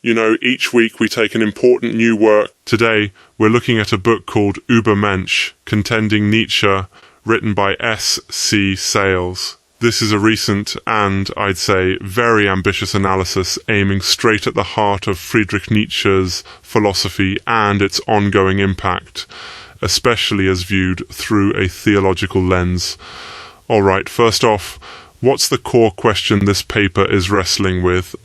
You know, each week we take an important new work. Today, we're looking at a book called Übermensch, Contending Nietzsche, written by S.C. Sayles. This is a recent and, I'd say, very ambitious analysis aiming straight at the heart of Friedrich Nietzsche's philosophy and its ongoing impact, especially as viewed through a theological lens. Alright, first off, what's the core question this paper is wrestling with?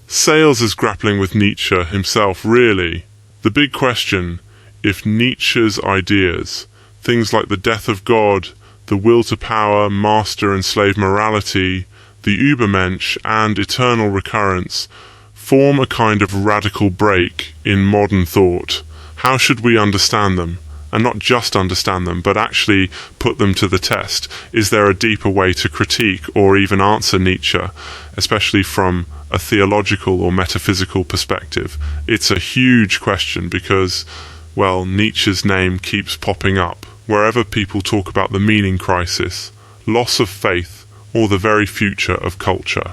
Sayles is grappling with Nietzsche himself, really. The big question, if Nietzsche's ideas, things like the death of God, the will to power, master and slave morality, the Übermensch and eternal recurrence, form a kind of radical break in modern thought, how should we understand them? And not just understand them, but actually put them to the test. Is there a deeper way to critique or even answer Nietzsche, especially from a theological or metaphysical perspective? It's a huge question because, well, Nietzsche's name keeps popping up wherever people talk about the meaning crisis, loss of faith, or the very future of culture.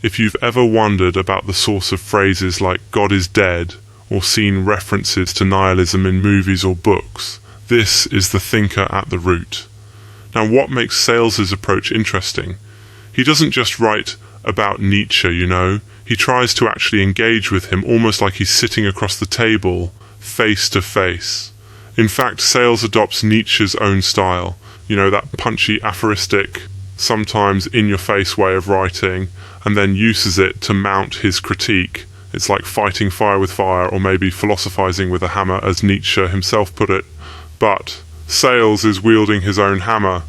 If you've ever wondered about the source of phrases like God is dead, or seen references to nihilism in movies or books, this is the thinker at the root. Now, what makes Sayles' approach interesting? He doesn't just write about Nietzsche, you know. He tries to actually engage with him almost like he's sitting across the table, face to face. In fact, Sayles adopts Nietzsche's own style, you know, that punchy aphoristic, sometimes in-your-face way of writing, and then uses it to mount his critique. It's like fighting fire with fire, or maybe philosophizing with a hammer, as Nietzsche himself put it. But Sayles is wielding his own hammer.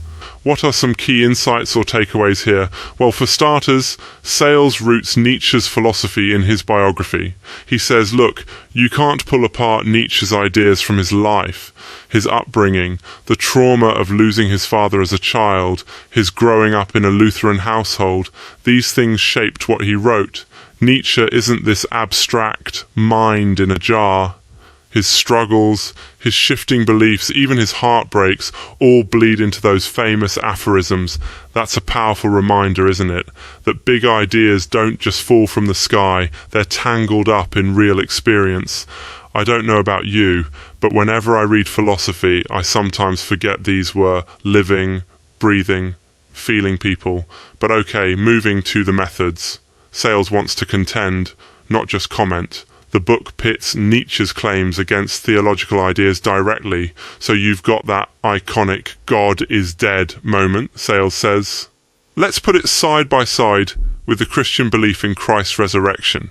What are some key insights or takeaways here? Well, for starters, Sayles roots Nietzsche's philosophy in his biography. He says, look, you can't pull apart Nietzsche's ideas from his life, his upbringing, the trauma of losing his father as a child, his growing up in a Lutheran household. These things shaped what he wrote. Nietzsche isn't this abstract mind in a jar. His struggles, his shifting beliefs, even his heartbreaks, all bleed into those famous aphorisms. That's a powerful reminder, isn't it? That big ideas don't just fall from the sky, they're tangled up in real experience. I don't know about you, but whenever I read philosophy, I sometimes forget these were living, breathing, feeling people. But okay, moving to the methods. Sayles wants to contend, not just comment. The book pits Nietzsche's claims against theological ideas directly, so you've got that iconic God is dead moment, Sayles says. Let's put it side by side with the Christian belief in Christ's resurrection.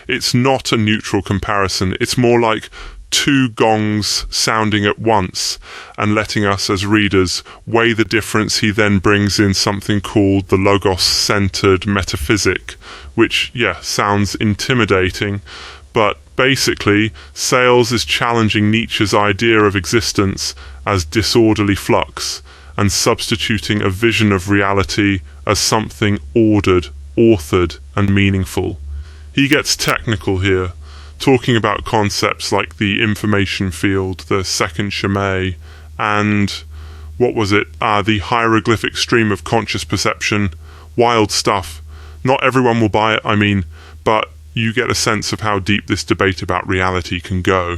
It's not a neutral comparison, it's more like two gongs sounding at once and letting us as readers weigh the difference. He then brings in something called the logos-centered metaphysic, which, sounds intimidating, but basically Sayles is challenging Nietzsche's idea of existence as disorderly flux and substituting a vision of reality as something ordered, authored and meaningful. He gets technical here, talking about concepts like the information field, the second Shemay, and, the hieroglyphic stream of conscious perception. Wild stuff. Not everyone will buy it, but you get a sense of how deep this debate about reality can go.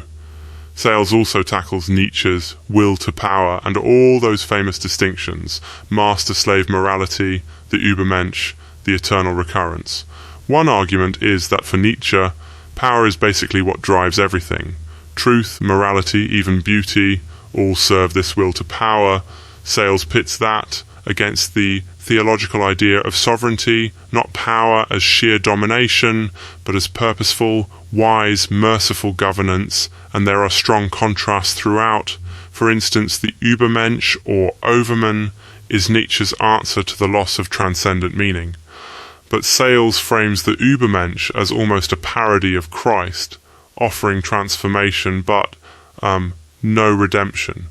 Sayles also tackles Nietzsche's will to power and all those famous distinctions, master-slave morality, the Übermensch, the eternal recurrence. One argument is that for Nietzsche, power is basically what drives everything. Truth, morality, even beauty, all serve this will to power. Sayles pits that against the theological idea of sovereignty, not power as sheer domination, but as purposeful, wise, merciful governance, and there are strong contrasts throughout. For instance, the Übermensch or Overman is Nietzsche's answer to the loss of transcendent meaning. But Sayles frames the Übermensch as almost a parody of Christ, offering transformation but no redemption.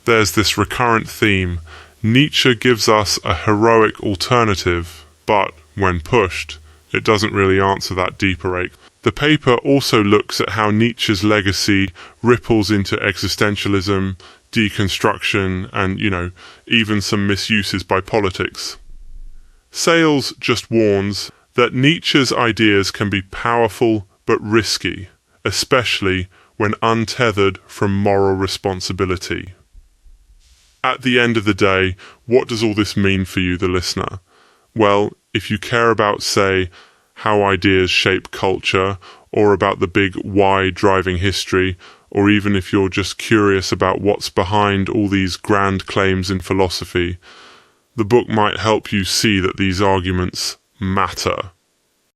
There's this recurrent theme. Nietzsche gives us a heroic alternative, but when pushed, it doesn't really answer that deeper ache. The paper also looks at how Nietzsche's legacy ripples into existentialism, deconstruction, and, even some misuses by politics. Sayles just warns that Nietzsche's ideas can be powerful but risky, especially when untethered from moral responsibility. At the end of the day, what does all this mean for you, the listener? Well, if you care about, say, how ideas shape culture, or about the big why driving history, or even if you're just curious about what's behind all these grand claims in philosophy, the book might help you see that these arguments matter.